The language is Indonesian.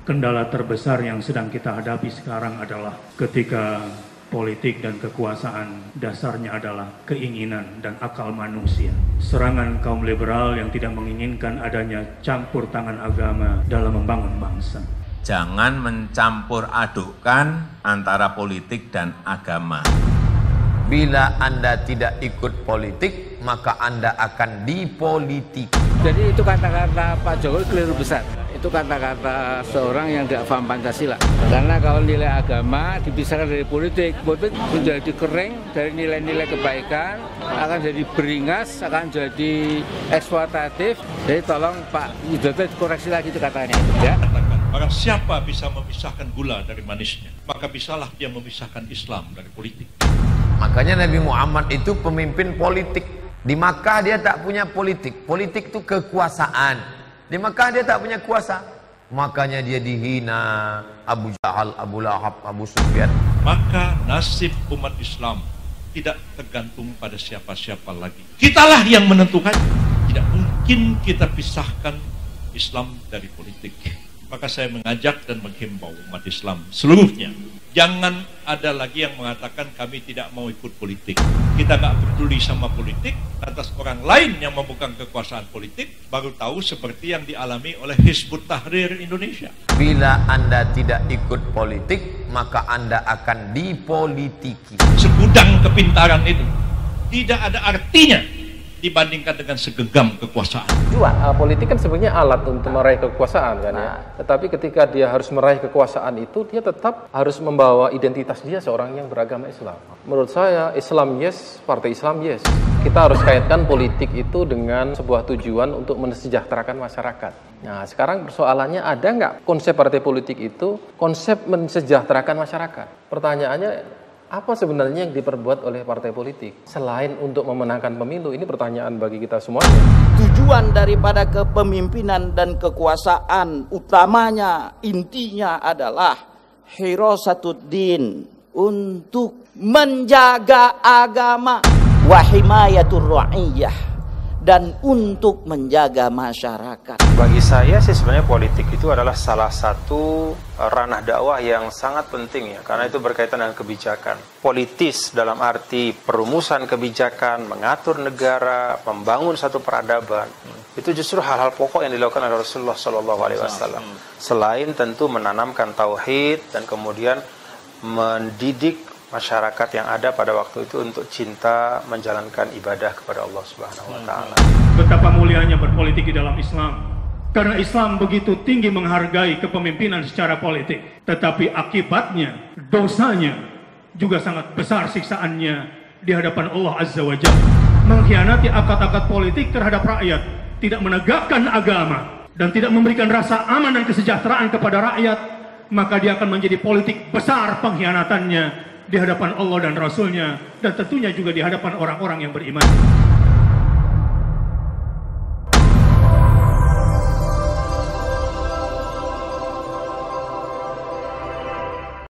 Kendala terbesar yang sedang kita hadapi sekarang adalah ketika politik dan kekuasaan dasarnya adalah keinginan dan akal manusia. Serangan kaum liberal yang tidak menginginkan adanya campur tangan agama dalam membangun bangsa. Jangan mencampur adukkan antara politik dan agama. Bila Anda tidak ikut politik, maka Anda akan dipolitiki. Jadi itu kata-kata Pak Jokowi keliru besar. Itu kata-kata seorang yang tidak paham Pancasila. Karena kalau nilai agama dipisahkan dari politik, politik menjadi kering dari nilai-nilai kebaikan, akan jadi beringas, akan jadi eksploitatif. Jadi tolong Pak Widodo koreksi lagi itu katanya. Ya. Barang siapa bisa memisahkan gula dari manisnya, maka bisalah dia memisahkan Islam dari politik. Makanya Nabi Muhammad itu pemimpin politik. Di Makkah dia tak punya politik. Politik itu kekuasaan. Di Makkah dia tak punya kuasa. Makanya dia dihina Abu Jahal, Abu Lahab, Abu Sufyan. Maka nasib umat Islam tidak tergantung pada siapa-siapa lagi. Kitalah yang menentukan. Tidak mungkin kita pisahkan Islam dari politik. Maka saya mengajak dan menghimbau umat Islam seluruhnya. Jangan ada lagi yang mengatakan kami tidak mau ikut politik. Kita nggak peduli sama politik, atas orang lain yang memegang kekuasaan politik, baru tahu seperti yang dialami oleh Hizbut Tahrir Indonesia. Bila Anda tidak ikut politik, maka Anda akan dipolitiki. Segudang kepintaran itu tidak ada artinya dibandingkan dengan segenggam kekuasaan. Politik kan sebenarnya alat untuk meraih kekuasaan kan ya. Tetapi ketika dia harus meraih kekuasaan itu, dia tetap harus membawa identitas dia seorang yang beragama Islam. Menurut saya, Islam yes, partai Islam yes. Kita harus kaitkan politik itu dengan sebuah tujuan untuk mensejahterakan masyarakat. Nah, sekarang persoalannya ada nggak konsep partai politik itu konsep mensejahterakan masyarakat? Pertanyaannya, apa sebenarnya yang diperbuat oleh partai politik selain untuk memenangkan pemilu? Ini pertanyaan bagi kita semuanya. Tujuan daripada kepemimpinan dan kekuasaan utamanya, intinya adalah hirasatuddin, untuk menjaga agama, wa himayatur ra'iyah, dan untuk menjaga masyarakat. Bagi saya sih sebenarnya politik itu adalah salah satu ranah dakwah yang sangat penting ya, karena itu berkaitan dengan kebijakan. Politis dalam arti perumusan kebijakan, mengatur negara, membangun satu peradaban. Itu justru hal-hal pokok yang dilakukan oleh Rasulullah SAW. Selain tentu menanamkan tauhid dan kemudian mendidik masyarakat yang ada pada waktu itu untuk cinta menjalankan ibadah kepada Allah Subhanahu wa taala. Betapa mulianya berpolitik di dalam Islam. Karena Islam begitu tinggi menghargai kepemimpinan secara politik, tetapi akibatnya, dosanya juga sangat besar siksaannya di hadapan Allah Azza wa Jalla. Mengkhianati akad-akad politik terhadap rakyat, tidak menegakkan agama dan tidak memberikan rasa aman dan kesejahteraan kepada rakyat, maka dia akan menjadi politik besar pengkhianatannya di hadapan Allah dan Rasulnya, dan tentunya juga di hadapan orang-orang yang beriman.